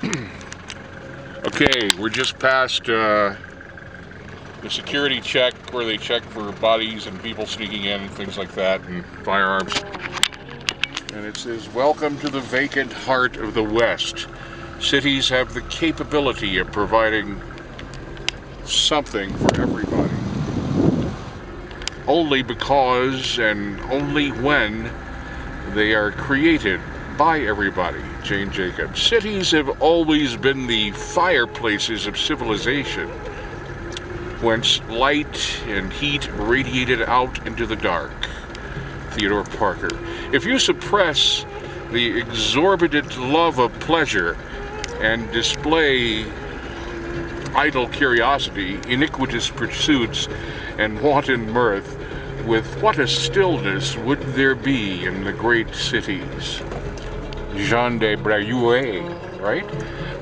Okay, we're just past the security check where they check for bodies and people sneaking in and things like that and firearms. And it says, "Welcome to the vacant heart of the West. Cities have the capability of providing something for everybody. Only because and only when they are created by everybody." Jane Jacobs. Cities have always been the fireplaces of civilization, whence light and heat radiated out into the dark. Theodore Parker. If you suppress the exorbitant love of pleasure and display idle curiosity, iniquitous pursuits, and wanton mirth, with what a stillness would there be in the great cities? Jean de Breuil, right?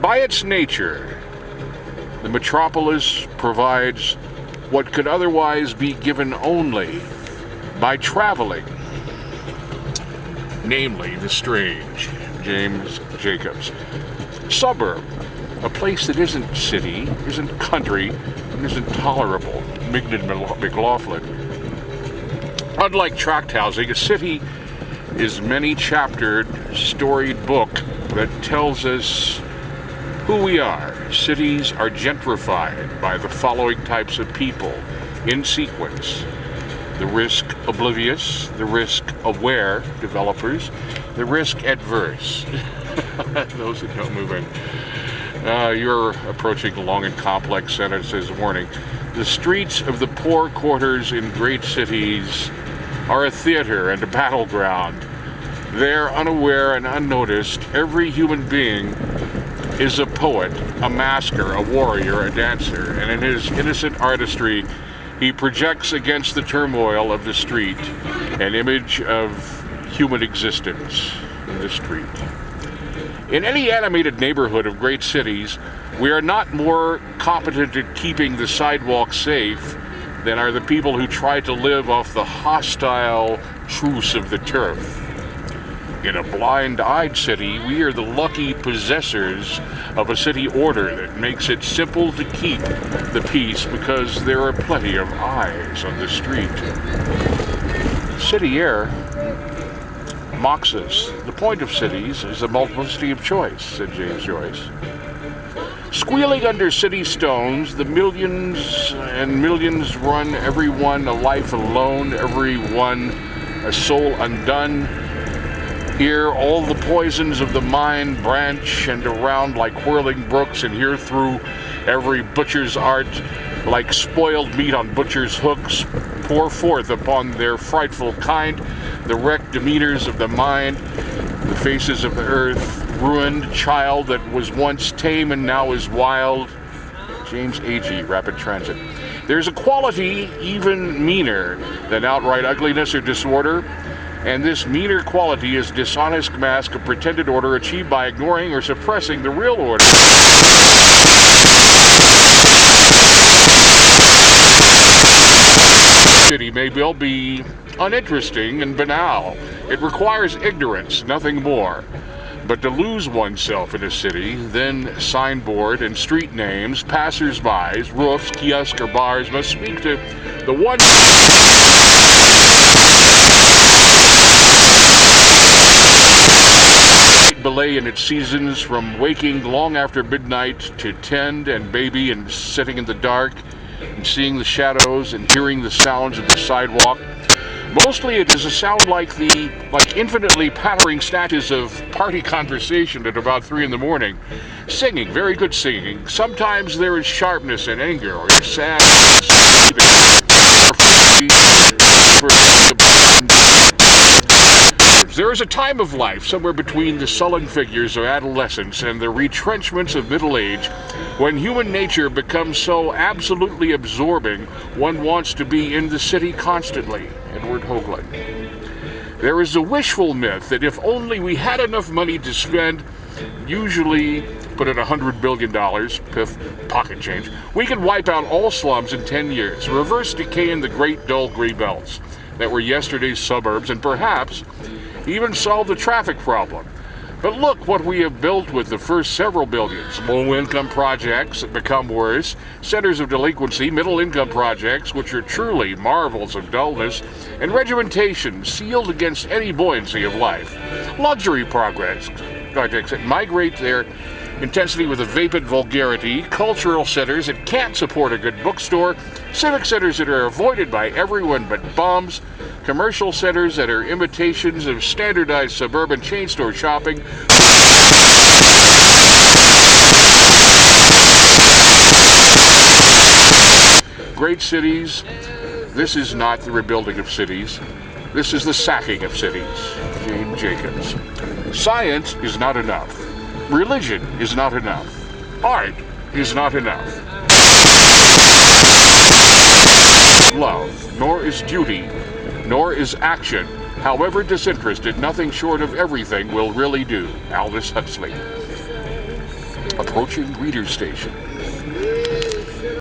By its nature, the metropolis provides what could otherwise be given only by traveling, namely the strange. James Jacobs. Suburb, a place that isn't city, isn't country, and isn't tolerable. Mignon McLaughlin. Unlike tract housing, a city is many-chaptered, storied book that tells us who we are. Cities are gentrified by the following types of people, in sequence: the risk oblivious, the risk aware developers, the risk adverse, those that don't move in. You're approaching the long and complex sentences. Warning: the streets of the poor quarters in great cities are a theater and a battleground. There, unaware and unnoticed, every human being is a poet, a masker, a warrior, a dancer, and in his innocent artistry, he projects against the turmoil of the street an image of human existence in the street. In any animated neighborhood of great cities, we are not more competent at keeping the sidewalk safe than are the people who try to live off the hostile truce of the turf. In a blind-eyed city, we are the lucky possessors of a city order that makes it simple to keep the peace because there are plenty of eyes on the street. City air mocks us. The point of cities is the multiplicity of choice, said James Joyce. Squealing under city stones, the millions and millions run, every one a life alone, every one a soul undone. Here all the poisons of the mind branch and around like whirling brooks, and here through every butcher's art, like spoiled meat on butcher's hooks, pour forth upon their frightful kind the wrecked demeanors of the mind, the faces of the earth, ruined child that was once tame and now is wild. James Agee, Rapid Transit. There's a quality even meaner than outright ugliness or disorder, and this meaner quality is dishonest mask of pretended order achieved by ignoring or suppressing the real order. City may well be uninteresting and banal. It requires ignorance, nothing more. But to lose oneself in a city, then signboard and street names, passers-by, roofs, kiosks, or bars must speak to the one ballet in its seasons, from waking long after midnight to tend and baby and sitting in the dark and seeing the shadows and hearing the sounds of the sidewalk. Mostly it is a sound like infinitely pattering snatches of party conversation at about 3 in the morning. Singing, very good singing. Sometimes there is sharpness and anger, or sadness. There is a time of life somewhere between the sullen figures of adolescence and the retrenchments of middle age when human nature becomes so absolutely absorbing one wants to be in the city constantly. Edward Hoagland. There is a wishful myth that if only we had enough money to spend, usually put in $100 billion, piff, pocket change, we could wipe out all slums in 10 years, reverse decay in the great dull gray belts that were yesterday's suburbs, and perhaps even solve the traffic problem. But look what we have built with the first several billions. Low-income projects that become worse, centers of delinquency, middle-income projects, which are truly marvels of dullness, and regimentation sealed against any buoyancy of life. Luxury projects that migrate their intensity with a vapid vulgarity, cultural centers that can't support a good bookstore, civic centers that are avoided by everyone but bums, commercial centers that are imitations of standardized suburban chain store shopping. Great cities, this is not the rebuilding of cities. This is the sacking of cities. James Jacobs. Science is not enough. Religion is not enough. Art is not enough. Love, nor is duty, nor is action, however disinterested, nothing short of everything will really do. Aldous Huxley. Approaching reader station.